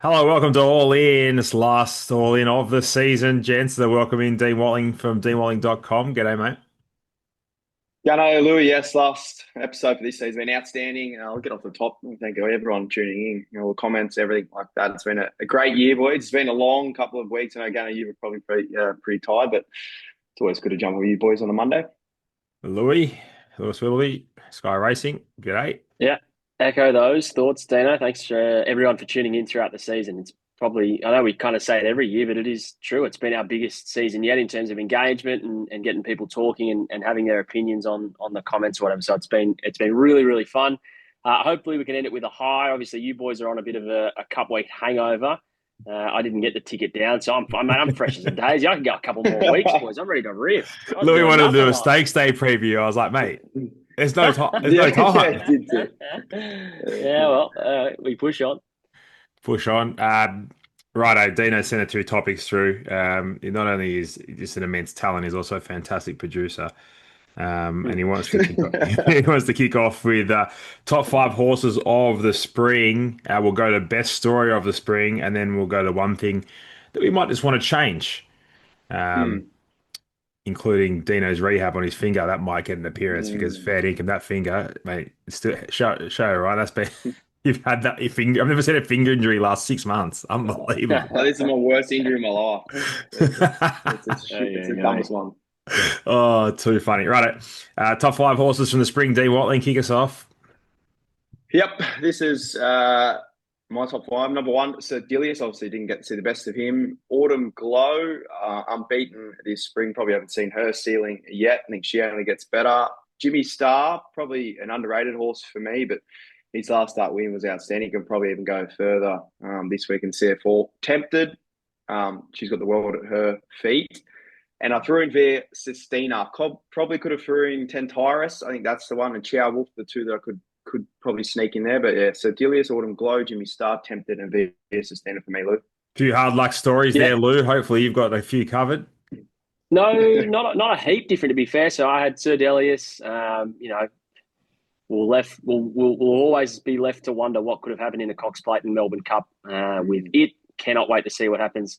Hello, welcome to All In. It's last All In of the season. Gents, they're welcoming Dean Watling from deanwatling.com. G'day, mate. Gano, Louis, yes, last episode for this season has been outstanding. I'll get off the top. Thank you, everyone tuning in, all the comments, everything like that. It's been a great year, boys. It's been a long couple of weeks. I know, Gano, you were probably pretty tired, but it's always good to jump with you boys on a Monday. Lewis Willoughby, Sky Racing. G'day. Yeah, echo those thoughts, Dino. Thanks for everyone for tuning in throughout the season. It's probably, I know we kind of say it every year, but it is true. It's been our biggest season yet in terms of engagement and getting people talking and having their opinions on the comments or whatever. So it's been really, really fun. Hopefully we can end it with a high. Obviously, you boys are on a bit of a cup week hangover. I didn't get the ticket down, so I'm fresh as a daisy. I can go a couple more weeks, boys. I'm ready to rip. I was Louis doing wanted to do nothing a last Stakes Day preview. I was like, mate, there's no time. There's Yeah, no yeah, time. it did too. Yeah, well, we push on. Push on. Righto, Dino sent two topics through. He not only is just an immense talent, he's also a fantastic producer. And he wants to kick off, he wants to kick off with top five horses of the spring. We'll go to best story of the spring, and then we'll go to one thing that we might just want to change, um, Mm, including Dino's rehab on his finger. That might get an appearance because mm. fair dinkum, that finger, mate, it's still show right. That's been you've had that your finger. I've never seen a finger injury last 6 months. Unbelievable. Oh, this is my worst injury in my life. There It's the you go. dumbest one. Oh, too funny. Right. Top five horses from the spring. D Watling, kick us off. Yep, this is my top five. Number one, Sir Dilius. Obviously, didn't get to see the best of him. Autumn Glow, unbeaten this spring. Probably haven't seen her ceiling yet. I think she only gets better. Jimmy Star, probably an underrated horse for me, but his last start win was outstanding. Could probably even go further this week in CF4. Tempted. She's got the world at her feet. And I threw in there Sistina. Probably could have threw in Tentyrus. I think that's the one. And Chow Wolf, the two that I could probably sneak in there. But yeah, so Dilius, Autumn Glow, Jimmy Star, Tempted, and via Sistina for me, Lou. Few hard luck stories Yeah, there, Lou. Hopefully, you've got a few covered. no, not a heap different to be fair. So I had Sir Delius. We'll always be left to wonder what could have happened in the Cox Plate and Melbourne Cup with it. Cannot wait to see what happens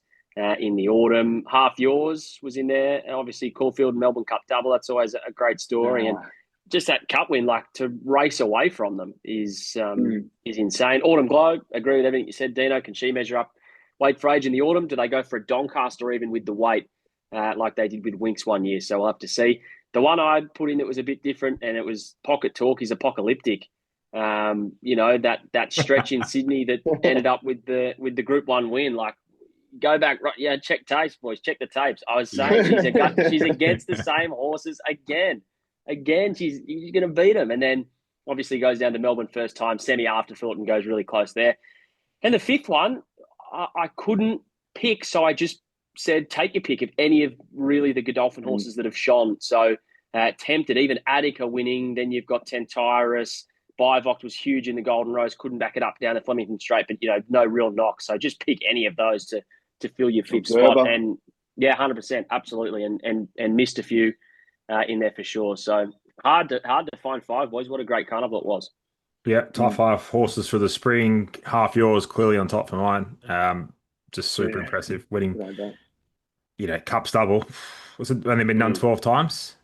in the autumn. Half Yours was in there, and obviously Caulfield Melbourne Cup double. That's always a great story, and Ah, just that cup win, like to race away from them mm. is insane. Autumn Glow, agree with everything you said, Dino. Can she measure up weight for age in the autumn? Do they go for a Doncaster even with the weight like they did with Winks one year? So we'll have to see. The one I put in that was a bit different, and it was Pocket Talk is apocalyptic. That stretch in Sydney that ended up with the Group One win. Like, go back, right? Yeah, check tapes, boys. Check the tapes. I was saying she's against the same horses again. Again, she's going to beat them, and then obviously goes down to Melbourne first time, semi afterthought, and goes really close there. And the fifth one, I couldn't pick, so I just said take your pick of any of really the Godolphin horses that have shone. So Tempted, even Attica winning. Then you've got Tentyrus. Bivoct was huge in the Golden Rose, couldn't back it up down the Flemington Straight, but no real knock. So just pick any of those to fill your fifth spot. Observer. And yeah, 100%, absolutely, and missed a few in there for sure. So hard to find five, boys. What a great carnival it was. Yeah, top Mm. five horses for the spring. Half Yours, clearly on top for mine. Just super Yeah, impressive. Winning, good idea. Cup double. Was it only been done Mm, 12 times?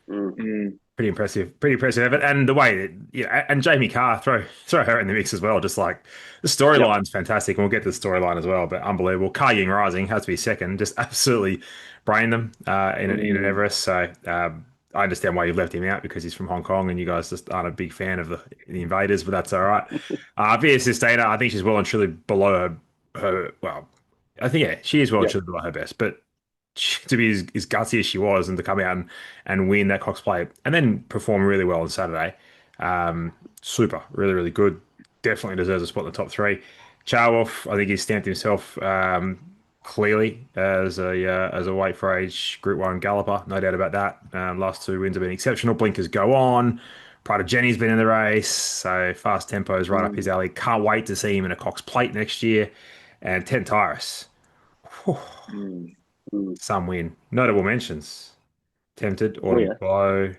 mm. Mm. Pretty impressive. Pretty impressive effort. And the way that, and Jamie Carr, throw her in the mix as well. Just like the Yep. storyline's fantastic. And we'll get to the storyline as well, but unbelievable. Car Ying Rising has to be second. Just absolutely brain them in an Mm. Everest. So I understand why you left him out because he's from Hong Kong and you guys just aren't a big fan of the invaders, but that's all right. Via Sustainer, I think she's well and truly below well, I think, yeah, she is well and Yep. truly below her best, but to be as gutsy as she was and to come out and win that Cox Plate and then perform really well on Saturday, super, really, really good. Definitely deserves a spot in the top three. Charwoff, I think he's stamped himself clearly as a weight for age Group One galloper, no doubt about that. Last two wins have been exceptional. Blinkers go on. Pride of Jenny's been in the race, so fast tempo is right up his Mm. alley. Can't wait to see him in a Cox Plate next year. And Tent Tyrus, Mm. Mm. some win. Notable mentions: Tempted, Oh Autumn yeah. Glow,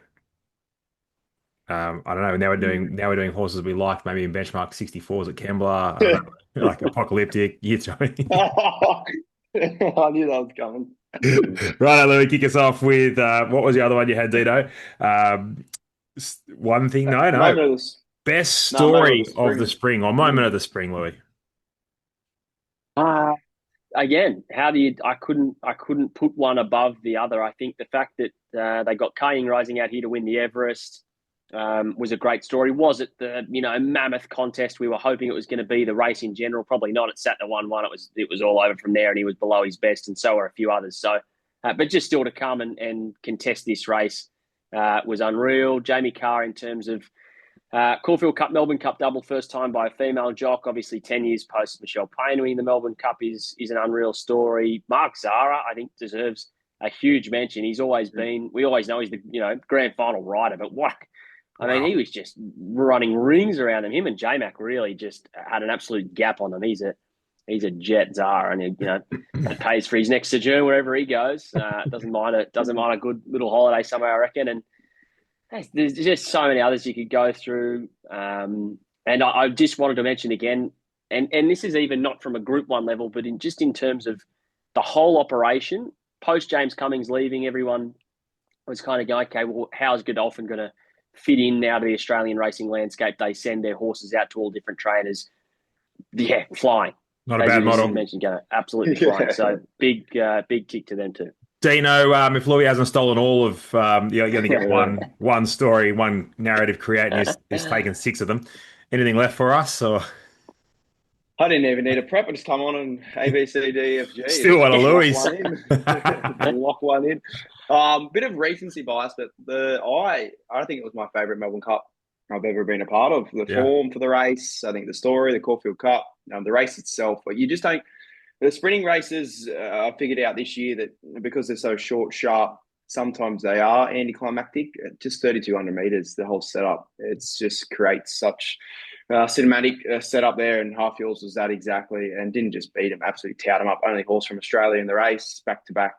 I don't know. Now we're doing horses we like, maybe in benchmark 64s at Kembla. I don't know, like Apocalyptic. You know. I knew that was coming. Right, Louis, kick us off with what was the other one you had, Dino? Um, one thing, no. Moment of the, Best no, moment of story the of the spring. spring or moment of Mm. the spring, Louis. Uh, Again, how do you? I couldn't put one above the other. I think the fact that they got Kaying rising out here to win the Everest was a great story. Was it the mammoth contest we were hoping it was going to be? The race in general, probably not. It sat to 1-1. It was all over from there, and he was below his best, and so are a few others. So, but just still to come and contest this race was unreal. Jamie Carr in terms of Caulfield Cup, Melbourne Cup double, first time by a female jock. Obviously, 10 years post Michelle Payne winning the Melbourne Cup is an unreal story. Mark Zahra, I think, deserves a huge mention. He's always been, we always know he's the grand final rider, but what? I mean, Wow. he was just running rings around him. Him and J-Mac really just had an absolute gap on them. He's a jet Zahra, and that pays for his next sojourn wherever he goes. Doesn't mind a good little holiday somewhere, I reckon. And there's just so many others you could go through. And I just wanted to mention again, and this is even not from a Group 1 level, but in terms of the whole operation, post James Cummings leaving, everyone was kind of going, okay, well, how's Godolphin going to fit in now to the Australian racing landscape? They send their horses out to all different trainers. Yeah, flying. Not a As bad you just model. mentioned, going absolutely flying. So big kick to them too. Dino, if Louis hasn't stolen all of, you only get one story, one narrative create, and he's taken six of them. Anything left for us, or I didn't even need a prep. I just come on and A, B, C, D, E, F, G. still Just one of lock Louis? one in. Lock one in. Bit of recency bias, but I think it was my favourite Melbourne Cup I've ever been a part of. The Yeah. form for the race, I think the story, the Caulfield Cup, the race itself. But you just don't. The sprinting races, I figured out this year that because they're so short, sharp, sometimes they are anticlimactic. Just 3,200 meters, the whole setup. It's just creates such cinematic setup there, and Half Yours was that exactly, and didn't just beat him, absolutely tout him up. Only horse from Australia in the race, back to back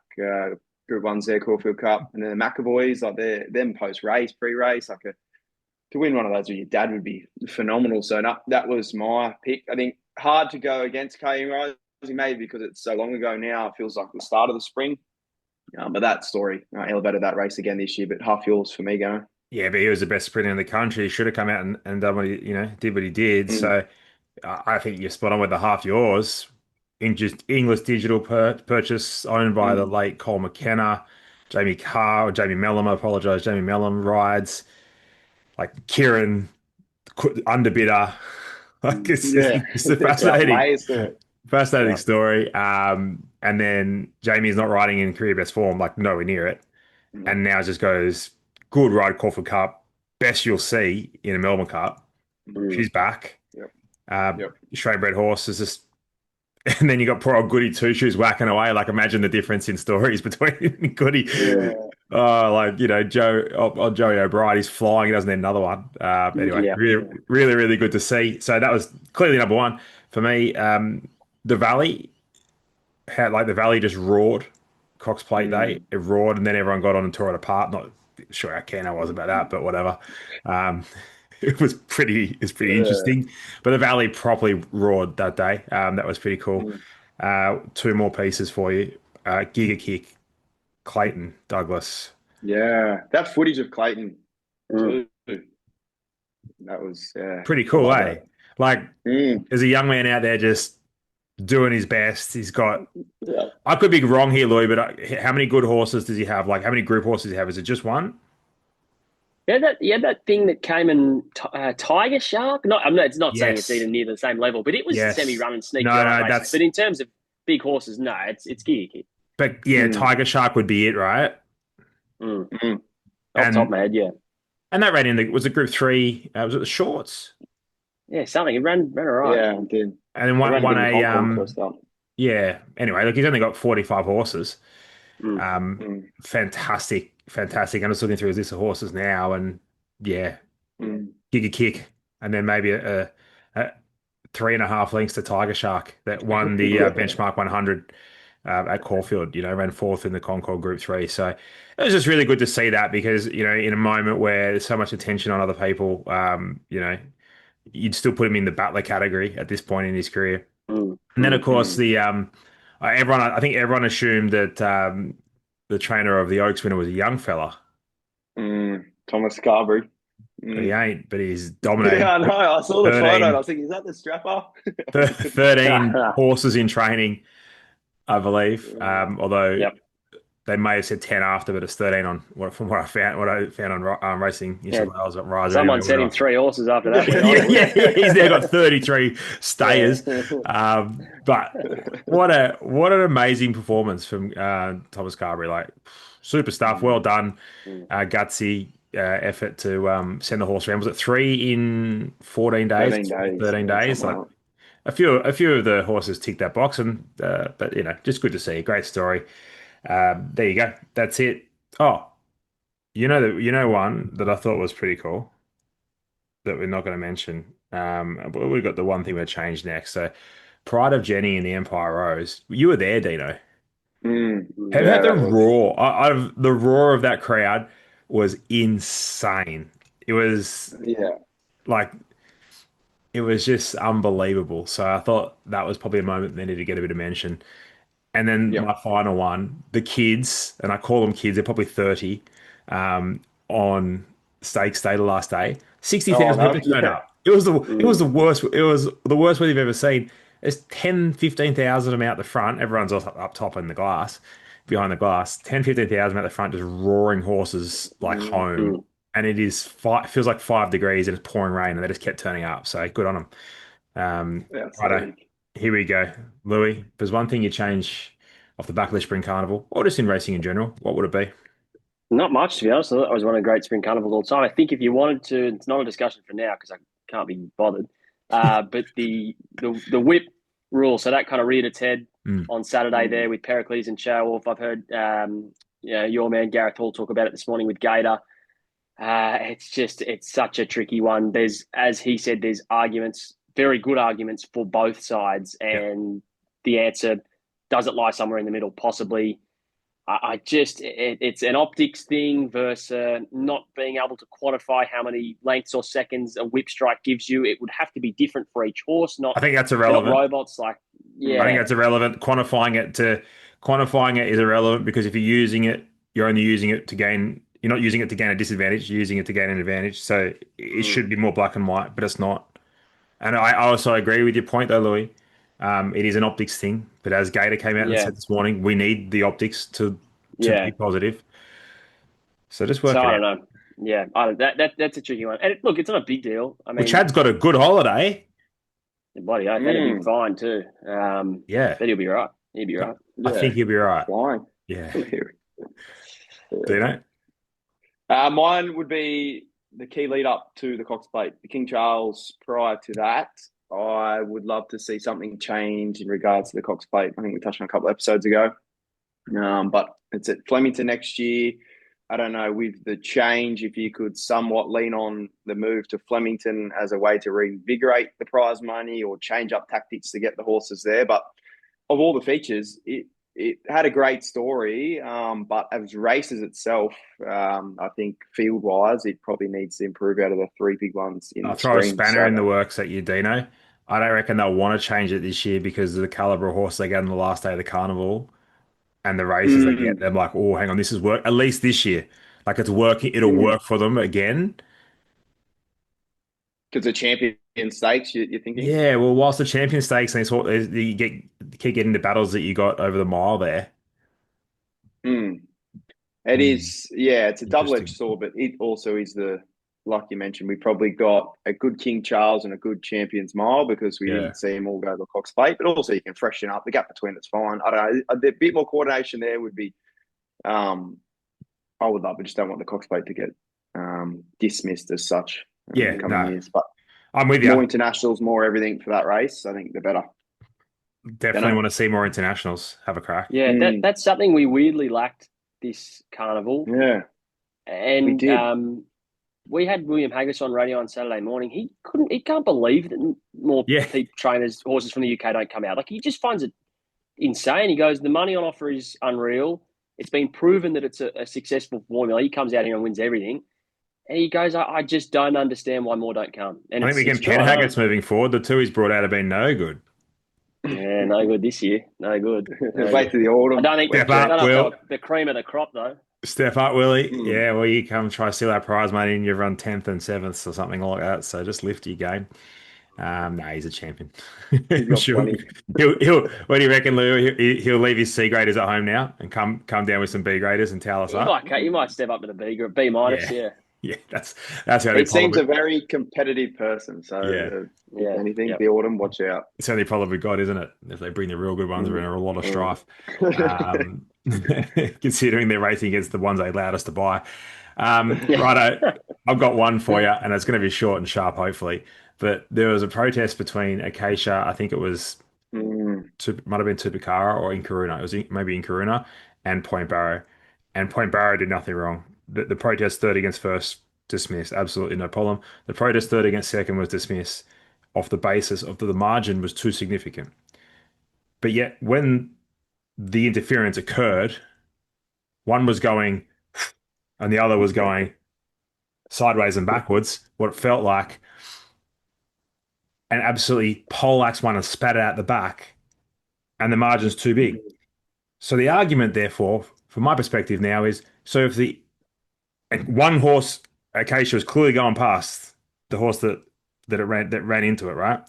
Group Ones there, Caulfield Cup, and then the McAvoys, like them post race, pre race, to win one of those with your dad would be phenomenal. So that was my pick. I think hard to go against Kaying Rising, maybe because it's so long ago now. It feels like the start of the spring. But that story elevated that race again this year. But Half Yours for me going. Yeah, but he was the best sprinter in the country. He should have come out and done what he, did what he did. Mm. So I think you're spot on with the half yours. In just English digital purchase owned by the Mm. late Cole McKenna, Jamie Carr, or Jamie Mellum, I apologize. Jamie Mellum rides like Kieran underbidder. Like Yeah, it's a it's a fascinating, layers to it. fascinating Yeah. story. And then Jamie's not riding in career best form, like nowhere near it. Mm. And now it just goes good ride, Caulfield Cup, best you'll see in a Melbourne Cup. Mm. She's back. Yep. Uh, Yep. Australian bred horse is just, and then you got poor old Goody Two Shoes whacking away. Like imagine the difference in stories between Goody. Yeah. Like Joey O'Brien, he's flying. He doesn't need another one. Anyway, Yeah. really, really, really good to see. So that was clearly number one for me. The Valley had like the Valley just roared. Cox Plate Day, Mm. it roared, and then everyone got on and tore it apart. Not sure how keen I was about that, but whatever. Um, it's pretty Yeah. interesting. But the Valley properly roared that day. That was pretty cool. Mm. Two more pieces for you. Giga Kick, Clayton, Douglas. Yeah. That footage of Clayton Mm. too. That was Pretty I cool, love eh? that. Like, Mm. there's a young man out there just doing his best. He's got, Yeah. I could be wrong here, Louis, but how many good horses does he have? Like, how many group horses does he have? Is it just one? That thing that came in Tiger Shark. Not, it's not saying it's Yes. even near the same level, but it was Yes. semi-run and sneak No, giant no, races. But in terms of big horses, no, it's Gear. but yeah, Mm. Tiger Shark would be it, right? Mm. Mm. Off the top of And my head, yeah. and that ran in was it group three? Was it the shorts? Yeah, something. It ran all right. Yeah, I did. And then I ran won a bit in a Hong Kong first up. yeah. Anyway, look, he's only got 45 horses. Mm. Mm. Fantastic, fantastic. I'm just looking through his list of horses now, and yeah, Mm. Giga Kick, and then maybe a 3.5 lengths to Tiger Shark that won the benchmark 100. at Caulfield. Ran fourth in the Concord Group 3. So it was just really good to see that because in a moment where there's so much attention on other people, you'd still put him in the battler category at this point in his career. Mm, And then, of course, mm. I think everyone assumed that the trainer of the Oaks winner was a young fella, Thomas Carberry. but he ain't. But he's Yeah, dominating. I know. I saw the photo and I 13, was thinking, is that the strapper? I couldn't tell. 13 horses in training, I believe. Although Yep. they may have said 10 after, but it's 13 on from what I found on Racing New Yeah. South Wales at Rise Someone anyway. sent him 3 horses after that. Yeah. He's now got 33 Yeah. stayers. But what an amazing performance from Thomas Carberry. Like super stuff. Well done. Mm. Gutsy effort to send the horse around. Was it 3 in 14 days? 13 days. 13 Yeah, days. something Like like a few of the horses ticked that box, and but just good to see. Great story. There you go. That's it. Oh, one that I thought was pretty cool that we're not going to mention. But we've got the one thing we'll change next. So, Pride of Jenny and the Empire Rose. You were there, Dino. Have you Yeah, heard the that was, roar? The roar of that crowd was insane. It was yeah. like it was just unbelievable. So I thought that was probably a moment that needed to get a bit of mention. And then Yep. my final one, the kids, and I call them kids, they're probably 30, on Stakes Day the last day. Oh, 60,000 no. people turned Yeah. up. It was the Mm. worst. It was the worst we've ever seen. There's 10, 15,000 of them out the front. Everyone's up top in the glass, behind the glass. 10, 15,000 out the front, just roaring horses like home. Mm. And feels like 5 degrees and it's pouring rain, and they just kept turning up. So good on them. Righto, Outstanding. here we go. Louis, if there's one thing you change off the back of the Spring Carnival, or just in racing in general, what would it be? Not much, to be honest. I thought it was one of the great spring carnivals all the time. I think if you wanted to, it's not a discussion for now because I can't be bothered. But the whip rule, so that kind of reared its head Mm. on Saturday there with Pericles and Showolf. I've heard your man Gareth Hall talk about it this morning with Gator. It's such a tricky one. As he said, there's arguments, very good arguments for both sides, Yeah. and the answer, does it lie somewhere in the middle? Possibly. It's an optics thing versus not being able to quantify how many lengths or seconds a whip strike gives you. It would have to be different for each horse. I think that's They're not irrelevant. robots. Like, I think yeah, that's irrelevant. Quantifying it is irrelevant because if you're using it, you're only using it to gain. You're not using it to gain a disadvantage. You're using it to gain an advantage. So it should be more black and white, but it's not. And I also agree with your point, though, Louis. It is an optics thing, but as Gator came out and yeah, said this morning, we need the optics to yeah. be positive. So just So work it I out. don't know. Yeah, I don't, that's a tricky one. And look, it's not a big deal. I Well, mean, Chad's got a good holiday. bloody oath, that'd be fine too. Yeah, But he'll be right. He'll be right. I think Yeah. he'll be all right. Flying. Yeah. Do Yeah. you know? Mine would be the key lead up to the Cox Plate, the King Charles. Prior to that, I would love to see something change in regards to the Cox Plate. I think we touched on a couple of episodes ago. But it's at Flemington next year. I don't know, with the change, if you could somewhat lean on the move to Flemington as a way to reinvigorate the prize money or change up tactics to get the horses there. But of all the features, it had a great story, but as races itself, I think field wise, it probably needs to improve out of the 3 big ones in I'll the throw a spring. spanner So, in the works at you, Dino. I don't reckon they'll want to change it this year because of the caliber of horse they get on the last day of the carnival and the races they get. They're like, oh, hang on, this is work. At least this year, like it's working. It'll work for them again. because the champion stakes, you're thinking? Yeah. Well, whilst the champion stakes and you keep getting the battles that you got over the mile there. Mm. It Hmm, is, yeah, it's a double-edged interesting. sword, but it also is like you mentioned, we probably got a good King Charles and a good Champions Mile because we Yeah. didn't see them all go to the Cox Plate, but also you can freshen up. The gap between it's fine. I don't know. A bit more coordination there would be, I would love. I just don't want the Cox Plate to get dismissed as such in Yeah. the coming No, years. But I'm with you. more internationals, more everything for that race, I think the better. Don't Definitely know. want to see more internationals. Have a crack. Yeah, that's something we weirdly lacked this carnival. Yeah, we And did. we had William Haggis on radio on Saturday morning. He can't believe that more Yeah. trainers, horses from the UK don't come out. Like he just finds it insane. He goes, the money on offer is unreal. It's been proven that it's a successful formula. He comes out here and wins everything. And he goes, I just don't understand why more don't come. And I think we it's can driving. Penhaggets moving forward. The two he's brought out have been no good. Yeah, no good this year. No good. No Wait good. to the autumn. I don't think Step I up, don't know if they Will. were the cream of the crop though. Step up, Willie. Mm. Yeah, well, you come try to steal our prize money and you run 10th and 7th or something like that. So just lift your game. No, he's a champion. He's got Sure. plenty. He'll. What do you reckon, Lou? He'll leave his C graders at home now and come down with some B graders and towel us up. He might step up to the B group, B minus. Yeah, Yeah, yeah. That's the only He seems problem. a very competitive person. So, yeah. anything, Yep. the autumn, watch out. It's the only problem we've got, isn't it? If they bring the real good ones, we're in a lot of strife. Considering they're racing against the ones they allowed us to buy. Righto, I've got one for you, and it's going to be short and sharp, hopefully. But there was a protest between Acacia, I think it was, might have been Tupakara or in Karuna. It was maybe in Karuna and Point Barrow. And Point Barrow did nothing wrong. The protest third against first, dismissed. Absolutely no problem. The protest third against second was dismissed off the basis of the margin was too significant. But yet, when the interference occurred, one was going and the other was going sideways and backwards, what it felt like, and absolutely poleaxed one and spat it out the back, and the margin's too big. So the argument, therefore, from my perspective now is, so if the one horse, Acacia, was clearly going past the horse that ran into it, right?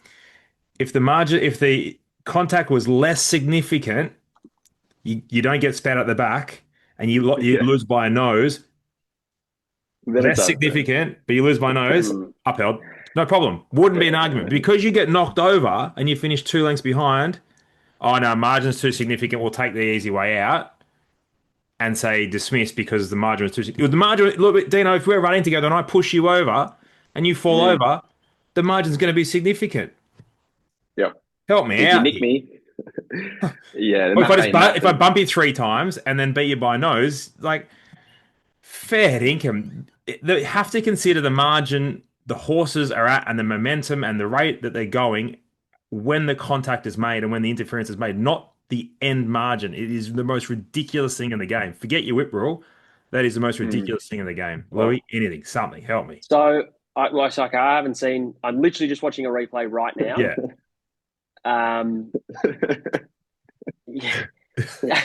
If the contact was less significant, you don't get spat at the back, and you lose by a nose. Then Less significant, but you lose by nose, upheld. No problem. Wouldn't be an argument. Because you get knocked over and you finish 2 lengths behind, oh no, margin's too significant, we'll take the easy way out and say dismiss because the margin was too significant. The margin, look, Dino, if we're running together and I push you over and you fall over, the margin's going to be significant. Yep. Help me Did out. you nick me? Yeah. Well, if I bump you 3 times and then beat you by nose, like, fair income. They have to consider the margin the horses are at and the momentum and the rate that they're going when the contact is made and when the interference is made, not the end margin. It is the most ridiculous thing in the game. Forget your whip rule. That is the most ridiculous thing in the game. Louis, anything, something, help me. So, I haven't seen. I'm literally just watching a replay right now. Yeah. Yeah.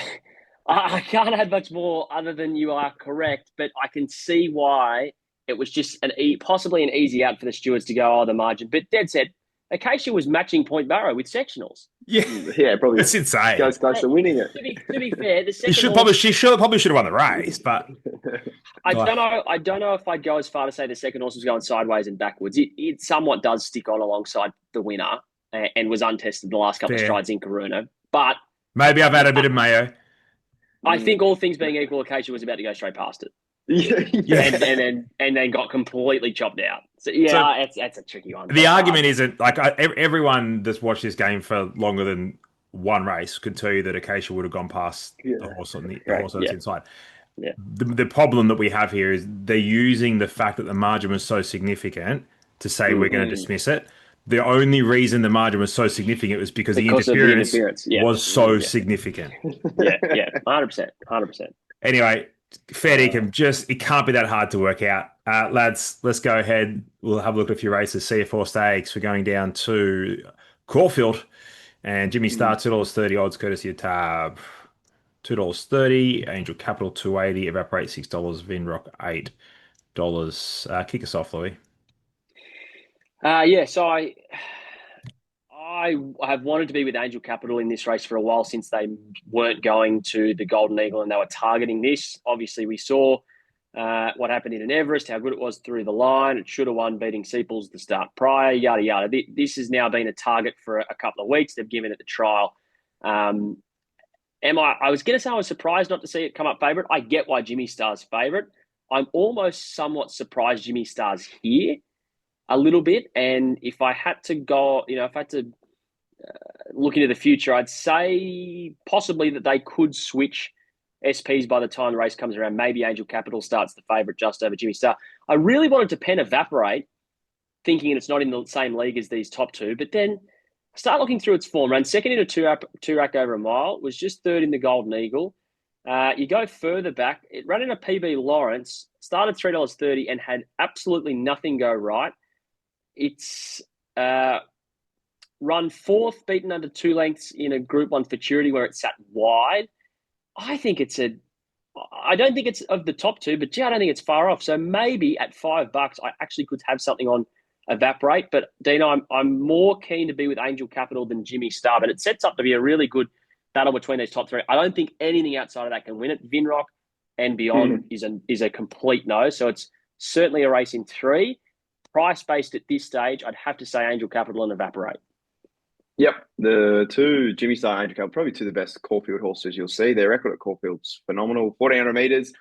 I can't add much more other than you are correct, but I can see why it was just possibly an easy out for the stewards to go, the margin. But Dad said, Acacia was matching Point Barrow with sectionals. Yeah, probably. That's insane. Goes close to winning it. To be fair, the second She probably should have won the race, but I don't know if I'd go as far to say the second horse was going sideways and backwards. It somewhat does stick on alongside the winner and was untested the last couple of strides in Karuna. But maybe I've had a bit of mayo. I think all things being equal, Acacia was about to go straight past it. And then got completely chopped out. So that's a tricky one. The argument isn't like everyone that's watched this game for longer than one race could tell you that Acacia would have gone past the horse on the horse that's inside. Yeah. The problem that we have here is they're using the fact that the margin was so significant to say we're going to dismiss it. The only reason the margin was so significant was because the interference was so significant. Yeah, 100%. Anyway, fair income, it can't be that hard to work out. Lads, let's go ahead. We'll have a look at a few races. Orr Stakes. We're going down to Caulfield. And Jimmy Star, $2.30 odds, courtesy of Tab. $2.30. Angel Capital, $2.80. Evaporate, $6. Vinrock, $8. Kick us off, Louis. So I have wanted to be with Angel Capital in this race for a while since they weren't going to the Golden Eagle and they were targeting this. Obviously, we saw what happened in an Everest, how good it was through the line. It should have won beating Seeples the start prior, yada, yada. This has now been a target for a couple of weeks. They've given it the trial. I was going to say I was surprised not to see it come up favourite. I get why Jimmy Star's favourite. I'm almost somewhat surprised Jimmy Star's here a little bit. And if I had to go, if I had to look into the future, I'd say possibly that they could switch SPs by the time the race comes around. Maybe Angel Capital starts the favourite just over Jimmy Star. I really wanted to pen Evaporate, thinking it's not in the same league as these top two, but then Start looking through its form. Ran second in a two rack over a mile. Was just third in the Golden Eagle. You go further back. It ran in a PB Lawrence. Started $3.30 and had absolutely nothing go right. It's run fourth, beaten under 2 lengths in a Group 1 Futurity where it sat wide. I don't think it's of the top two, but I don't think it's far off. So maybe at $5, I actually could have something on Evaporate. But Dino, I'm more keen to be with Angel Capital than Jimmy Star. But it sets up to be a really good battle between these top three. I don't think anything outside of that can win it. Vinrock and beyond is a complete no. So it's certainly a race in 3. Price based at this stage, I'd have to say Angel Capital and Evaporate. Yep, the two Jimmy Star and Angel Capital, probably two of the best Caulfield horses you'll see. Their record at Caulfield's phenomenal. 1,400 metres.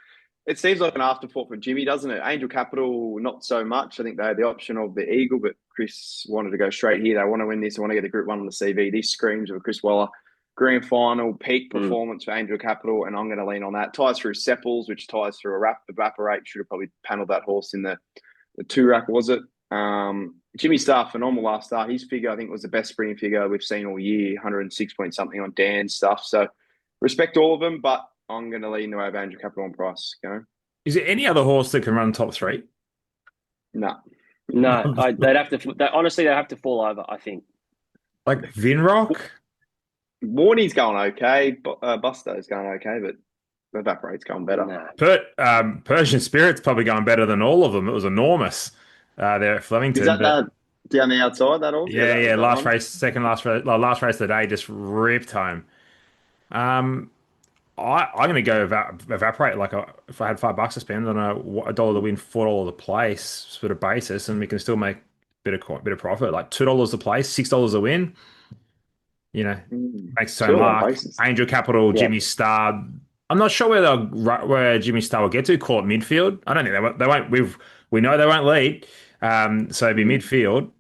It seems like an afterthought for Jimmy, doesn't it? Angel Capital, not so much. I think they had the option of the Eagle, but Chris wanted to go straight here. They want to win this. They want to get a Group 1 on the CV. This screams of a Chris Waller grand final, peak performance for Angel Capital, and I'm going to lean on that. Ties through Sepples, which ties through Evaporate. Should have probably panelled that horse in the 2-rack, was it? Jimmy Star, phenomenal last start. His figure, I think, was the best sprinting figure we've seen all year, 106 point something on Dan's stuff. So respect all of them, but I'm going to lean the way of Angel Capital on price. Is there any other horse that can run top 3? No. They'd have to. Honestly, they'd have to fall over, I think. Like Vinrock? Warney's going okay. Busto's going okay, but Evaporate's going better. No. Persian Spirit's probably going better than all of them. It was enormous there at Flemington. Is that down the outside, that horse? Yeah. Last race of the day, just ripped home. I'm going to go Evaporate. Like if I had $5 to spend on a dollar to win, $4 to place sort of basis, and we can still make a bit of profit. Like $2 to place, $6 to win. Makes its own mark. Angel Capital, Jimmy Star. I'm not sure where Jimmy Star will get to. Call it midfield. I don't think they won't. We know they won't lead. So it'd be midfield.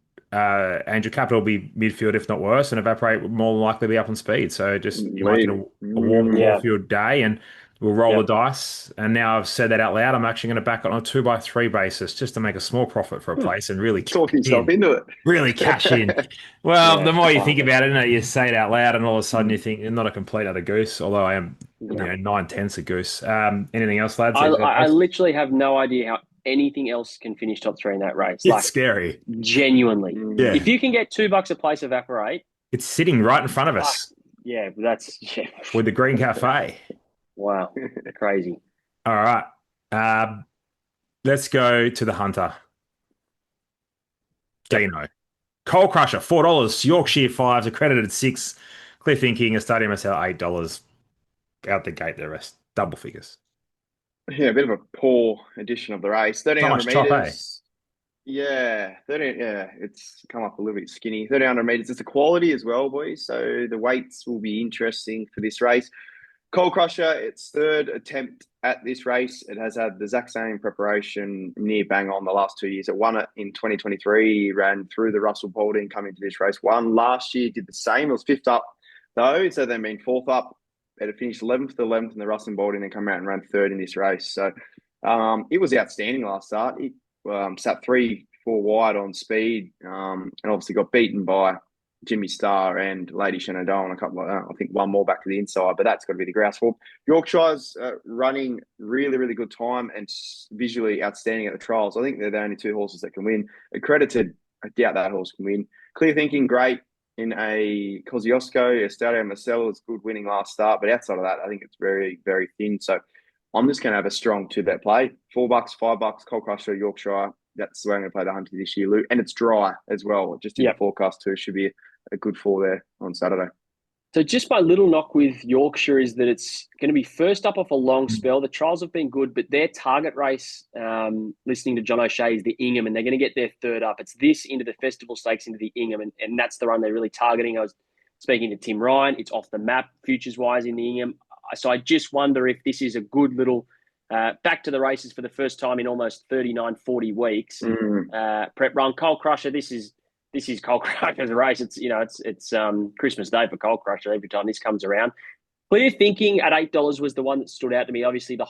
Angel Capital will be midfield, if not worse, and Evaporate will more than likely be up on speed. So just you might get a warm Caulfield day, and we'll roll the dice. And now I've said that out loud, I'm actually going to back it on a 2x3 basis just to make a small profit for a place and really talk yourself into it. Really cash in. Well, the more you think about it, you say it out loud, and all of a sudden you think you're not a complete other goose. Although I am, 9/10 a goose. Anything else, lads? I literally have no idea how anything else can finish top 3 in that race. It's scary. Genuinely. Yeah. If you can get $2 a place Evaporate. It's sitting right in front of us. Yeah, with the Green Cafe. Wow. Crazy. All right. Let's go to the Hunter. Dino. Coal Crusher, $4. Yorkshire 5s, accredited 6. Clear Thinking, a Stadium Marcel, $8. Out the gate, the rest. Double figures. Yeah, a bit of a poor edition of the race. 1,300 metres. Yeah, 30. Yeah, it's come up a little bit skinny. 1,300 metres. It's a quality as well, boys. So the weights will be interesting for this race. Coal Crusher, its 3rd attempt at this race. It has had the exact same preparation, near bang on the last 2 years. It won it in 2023, ran through the Russell Paulding coming to this race. Won last year, did the same. It was 5th up, though, so then been 4th up. It had finished 11th in the Russell Paulding, and come out and ran 3rd in this race. So it was outstanding last start. It sat 3-4 wide on speed, and obviously got beaten by Jimmy Star and Lady Shenandoah and a couple of, I think one more back to the inside, but that's got to be the grouse form. Yorkshire's running really, really good time and visually outstanding at the trials. I think they're the only 2 horses that can win. Accredited, I doubt that horse can win. Clear Thinking, great in a Kosciuszko. Estadio Marcel is good winning last start, but outside of that, I think it's very, very thin. So I'm just going to have a strong 2-bet play. $4, $5, Coal Crusher, Yorkshire. That's the way I'm going to play the Hunter this year, Lou. And it's dry as well. Just in the forecast too, should be a good 4 there on Saturday. So just my little knock with Yorkshire is that it's going to be first up off a long spell. The trials have been good, but their target race, listening to John O'Shea, is the Ingham, and they're going to get their 3rd up. It's this into the Festival Stakes into the Ingham, and that's the run they're really targeting. I was speaking to Tim Ryan. It's off the map futures-wise in the Ingham. So I just wonder if this is a good little back to the races for the first time in almost 39, 40 weeks. Prep run. Coal Crusher, this is Coal Crusher's race. It's Christmas Day for Coal Crusher every time this comes around. Clear Thinking at $8 was the one that stood out to me. Obviously, the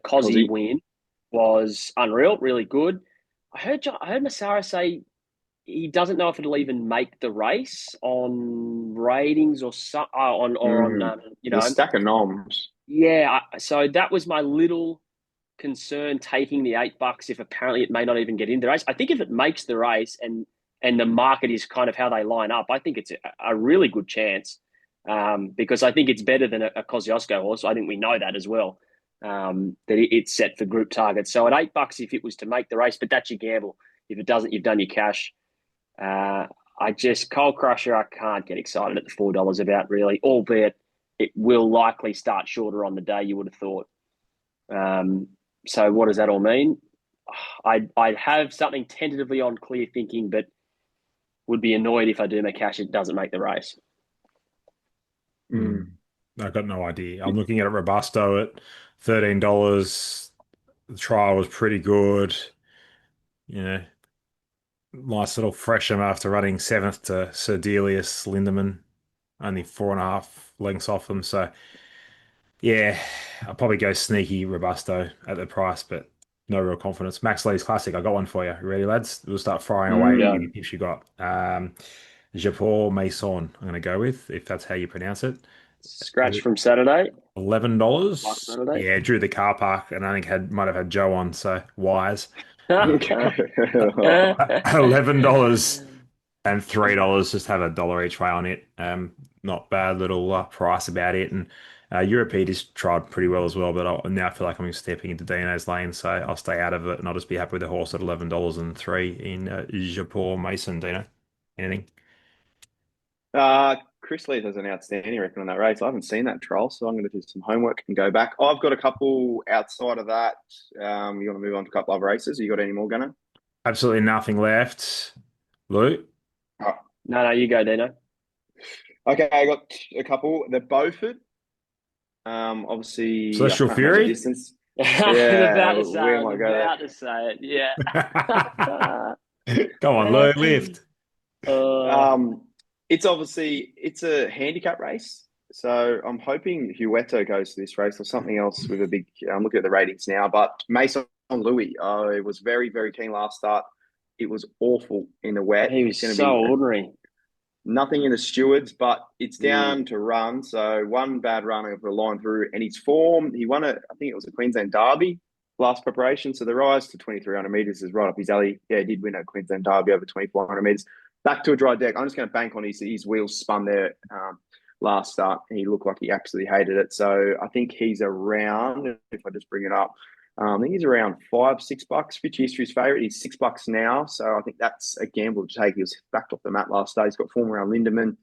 Cosy win was unreal, really good. I heard Massara say he doesn't know if it'll even make the race on ratings or on Mm. There's a stack of noms. yeah. So that was my little concern taking the $8 if apparently it may not even get in the race. I think if it makes the race and the market is kind of how they line up, I think it's a really good chance because I think it's better than a Kosciuszko horse. I think we know that as well. That it's set for group targets. So at $8 if it was to make the race, but that's your gamble. If it doesn't, you've done your cash. I just Coal Crusher. I can't get excited at the $4 about really, albeit it will likely start shorter on the day. You would have thought. So what does that all mean? I'd have something tentatively on clear thinking, but would be annoyed if I do my cash. It doesn't make the race. Mm. I've got no idea. I'm looking at Robusto at $13. The trial was pretty good. You know, nice little freshen after running seventh to Sir Delius Lindemann, only 4.5 lengths off them. So yeah, I'll probably go sneaky Robusto at the price, but no real confidence. Max Lee's Classic, I got one for you. You ready, lads? We'll start firing away. Yeah. Any tips you got? Japor Maison, I'm going to go with, if that's how you pronounce it. Scratch from Saturday, last $11. Saturday. Yeah, drew the car park and I think might have had Joe on, so wise. $11 and $3. Just have a dollar each way on it. Not bad little price about it. And European has tried pretty well as well, but I now feel like I'm stepping into Dino's lane, so I'll stay out of it and I'll just be happy with the horse at $11 and three in Japor Mason. Dino, anything? Chris Lee has an outstanding record on that race. I haven't seen that trial, so I'm going to do some homework and go back. I've got a couple outside of that. You want to move on to a couple other races? You got any more, Gunnar? Absolutely nothing left. Lou? Oh, No, you go, Dino. okay, I got a couple. The Beaufort. Obviously, I Celestial can't remember the Fury? distance. I was Yeah, about to say. I where was might go there? about to say it. Yeah. Come on, Lou, lift. uh, Um, it's a handicap race, so I'm hoping Hueto goes to this race or something else with a big. I'm looking at the ratings now, but Mason Louis, I was very very keen last start. It was awful in the wet. he It's was going to so be ordinary. nothing in the stewards, but it's Mm. down to run. So one bad run over a line through, and his form. He won I think it was a Queensland Derby last preparation. So the rise to 2,300 meters is right up his alley. Yeah, he did win a Queensland Derby over 2,400 meters. Back to a dry deck. I'm just going to bank on his wheels spun there last start. He looked like he absolutely hated it. So I think he's around. If I just bring it up. I think he's around $5, $6. Fitch History's favourite. He's $6 now. So I think that's a gamble to take. He was backed off the mat last day. He's got form around Lindemann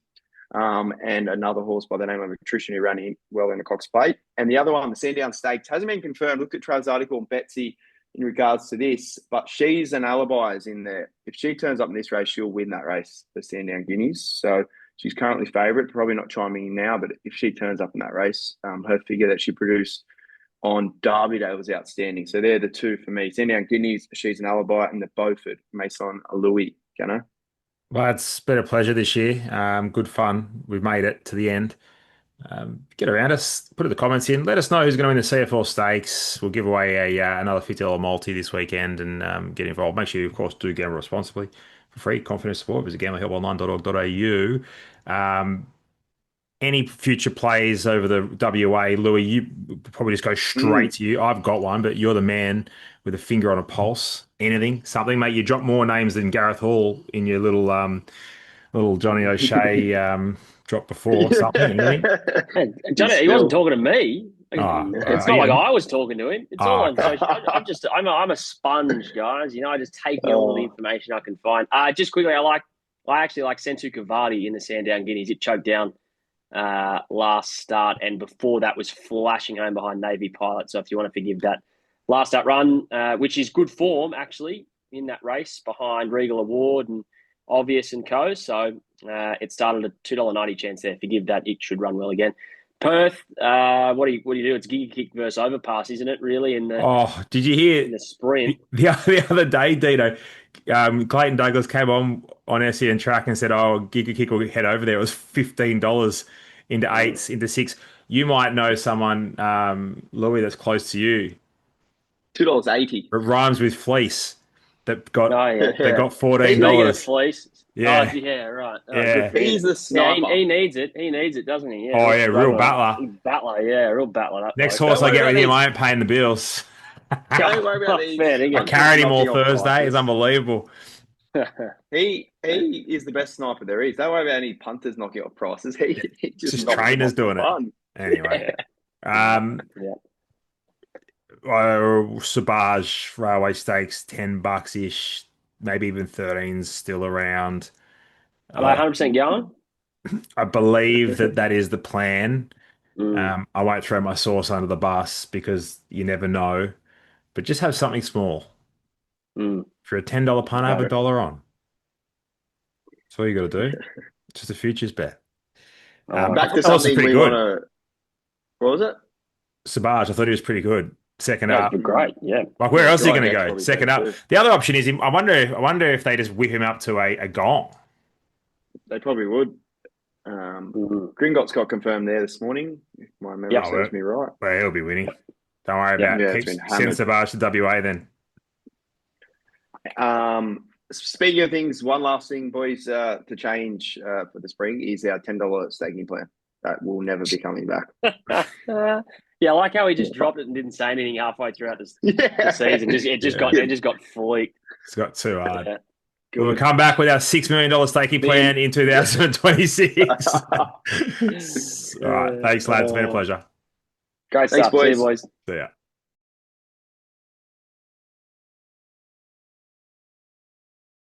and another horse by the name of Attrition who ran in well in the Cox Plate. And the other one, the Sandown Stakes, hasn't been confirmed. Looked at Trav's article on Betsy in regards to this, but she's an alibi is in there. If she turns up in this race, she'll win that race, the Sandown Guineas. So she's currently favourite, probably not chiming in now, but if she turns up in that race, her figure that she produced on Derby Day was outstanding. So they're the two for me. Sandown Guineas, she's an alibi, and the Beaufort, Mason Louis. Gano. Well, it's been a pleasure this year. Good fun. We've made it to the end. Get around us, put the comments in. Let us know who's going to win the CFL Stakes. We'll give away another $50 multi this weekend and get involved. Make sure you, of course, do gamble responsibly for free. Confidence support. Visit gamblinghelponline.org.au. Any future plays over the WA, Louis, you probably just go straight to you. I've got one, but you're the man with a finger on a pulse. Anything, something, mate. You drop more names than Gareth Hall in your little Johnny O'Shea drop before. Something, anything. Hey, He's Johnny, he wasn't still. talking to me. Oh, It's not like Ian. I was talking to him. It's all Oh, on social. I'm a sponge, guys. I just take in all the information I can find. Just quickly, I actually like Sensu Cavati in the Sandown Guineas. It choked down last start, and before that was flashing home behind Navy Pilot. So if you want to forgive that last start run, which is good form actually in that race behind Regal Award and Obvious and Co. So it started at $2.90 chance there. Forgive that, it should run well again. Perth, what do you do? It's Giga Kick versus Overpass, isn't it? Really did you hear in the sprint. the other day, Dino? Clayton Douglas came on SEN track and said, "Oh, Giga Kick will head over there." It was $15 into eights into six. You might know someone, Louis, that's close to you. $2.80. It rhymes with fleece. that got Oh yeah. that got He's making a $14. fleece. Yeah. Oh yeah, right. Oh, Yeah. good for him. He's the Yeah, sniper. he needs it. He needs it, doesn't he? Yeah, Oh real yeah, real struggler. battler. Battler, yeah, real battler. That Next bloke. horse Don't I worry get about with him, these. I ain't paying the bills. Don't worry about Fair these I dinkum. punters carried him all knocking off Thursday. It's prices. unbelievable. He is the best sniper there is. Don't worry about any punters knocking off prices. He It's just just knocks them trainers off for doing it. fun. Anyway. Yeah. Yeah. Sabaj Railway Stakes, $10 ish, maybe even 13's still around. Are they 100% going? I believe that is the plan. Mm, I won't throw my sauce under the bus because you never know, but just have something small. mm. For a $10 punt, have a No. dollar on. That's all you got to do. It's just a futures bet. Oh, I Back to thought that was something pretty we want good. to. What was it? Sabaj, I thought he was pretty good. Second that up. was great. Yeah. Like, where else is he Dry going to Deck's go? probably Second better up. too. The other option is him. I wonder if they just whip him up to a gong. They probably would. Gringotts got confirmed there this morning, if my memory Yep. serves me right. Well, he'll be winning. Don't worry Yep. about Yeah, it. it's been Send hammered. Sabaj to WA then. Speaking of things, one last thing, boys, to change for the spring is our $10 staking plan. That will never be coming back. Yeah, I like how he just dropped it and didn't say anything halfway throughout the season. It just got fleeked. It's got too hard. Yeah. We'll come back with our $6 million staking plan in 2026. All right. Thanks, lads. Been a pleasure. Great Thanks, stuff. See you, boys. boys. See ya.